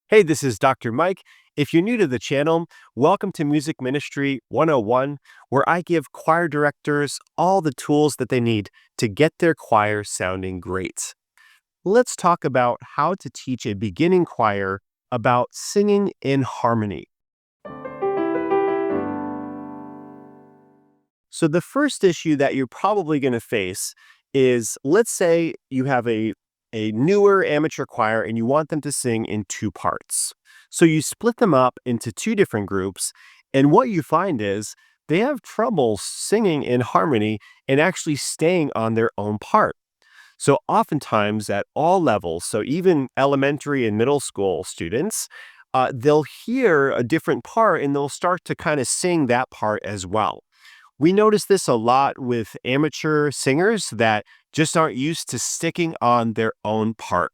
Hey, this is Dr. Mike. If you're new to the channel, welcome to Music Ministry 101, where I give choir directors all the tools that they need to get their choir sounding great. Let's talk about how to teach a beginning choir about singing in harmony. So, the first issue that you're probably going to face is, let's say you have a newer amateur choir and you want them to sing in two parts. So, you split them up into two different groups, and what you find is they have trouble singing in harmony and actually staying on their own part. So, oftentimes at all levels, so even elementary and middle school students, they'll hear a different part and they'll start to kind of sing that part as well. We notice this a lot with amateur singers that just aren't used to sticking on their own part.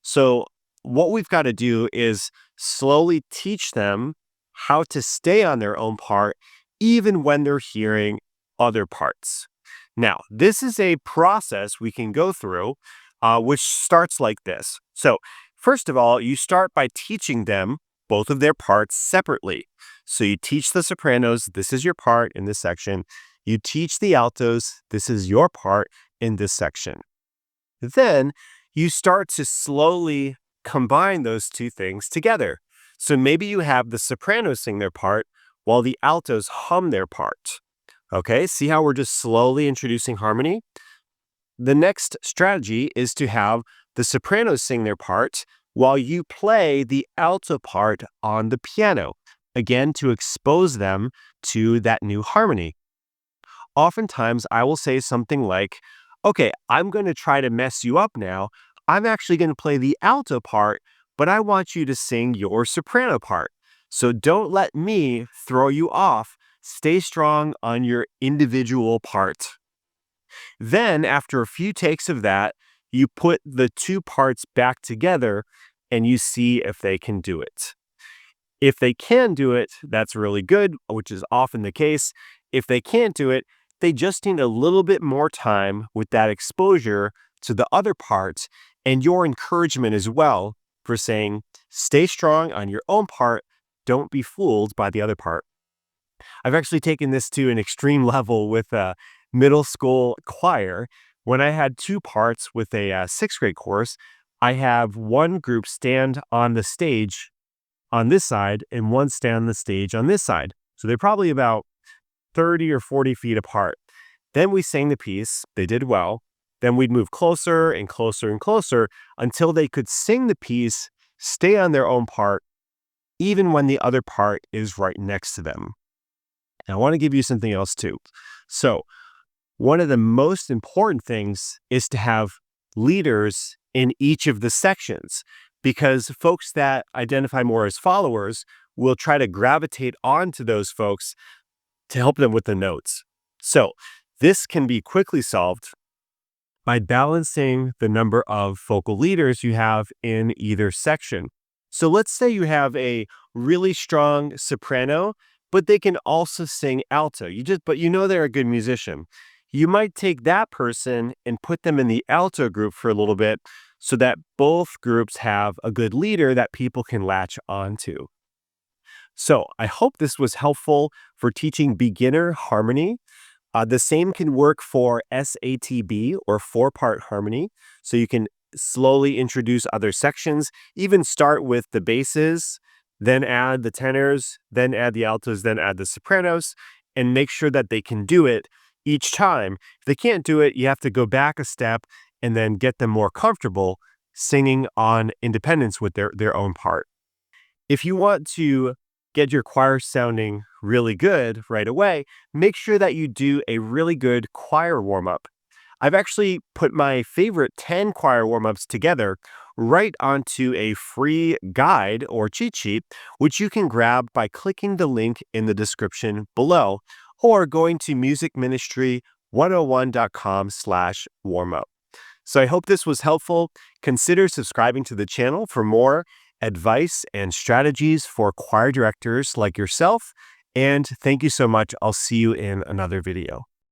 So, what we've got to do is slowly teach them how to stay on their own part, even when they're hearing other parts. Now, this is a process we can go through, which starts like this. So, first of all, you start by teaching them both of their parts separately. So you teach the sopranos, this is your part in this section. You teach the altos, this is your part in this section. Then you start to slowly combine those two things together. So maybe you have the sopranos sing their part while the altos hum their part. Okay, see how we're just slowly introducing harmony? The next strategy is to have the sopranos sing their part while you play the alto part on the piano, again, to expose them to that new harmony. Oftentimes, I will say something like, okay, I'm going to try to mess you up now. I'm actually going to play the alto part, but I want you to sing your soprano part. So don't let me throw you off. Stay strong on your individual part. Then, after a few takes of that, you put the two parts back together and you see if they can do it. If they can do it, that's really good, which is often the case. If they can't do it, they just need a little bit more time with that exposure to the other parts and your encouragement as well for saying, stay strong on your own part. Don't be fooled by the other part. I've actually taken this to an extreme level with a middle school choir. When I had two parts with a sixth grade course, I have one group stand on the stage on this side and one stand on the stage on this side. So they're probably about 30 or 40 feet apart. Then we sang the piece. They did well. Then we'd move closer and closer and closer until they could sing the piece, stay on their own part, even when the other part is right next to them. And I want to give you something else too. So, one of the most important things is to have leaders in each of the sections, because folks that identify more as followers will try to gravitate onto those folks to help them with the notes. So, this can be quickly solved by balancing the number of focal leaders you have in either section. So, let's say you have a really strong soprano, but they can also sing alto. But you know they're a good musician. You might take that person and put them in the alto group for a little bit so that both groups have a good leader that people can latch onto. So I hope this was helpful for teaching beginner harmony. The same can work for SATB or four-part harmony. So you can slowly introduce other sections, even start with the basses, then add the tenors, then add the altos, then add the sopranos, and make sure that they can do it each time. If they can't do it, you have to go back a step and then get them more comfortable singing on independence with their own part. If you want to get your choir sounding really good right away, make sure that you do a really good choir warm-up. I've actually put my favorite 10 choir warm-ups together right onto a free guide or cheat sheet, which you can grab by clicking the link in the description below or going to musicministry101.com/warmup. So I hope this was helpful. Consider subscribing to the channel for more advice and strategies for choir directors like yourself. And thank you so much. I'll see you in another video.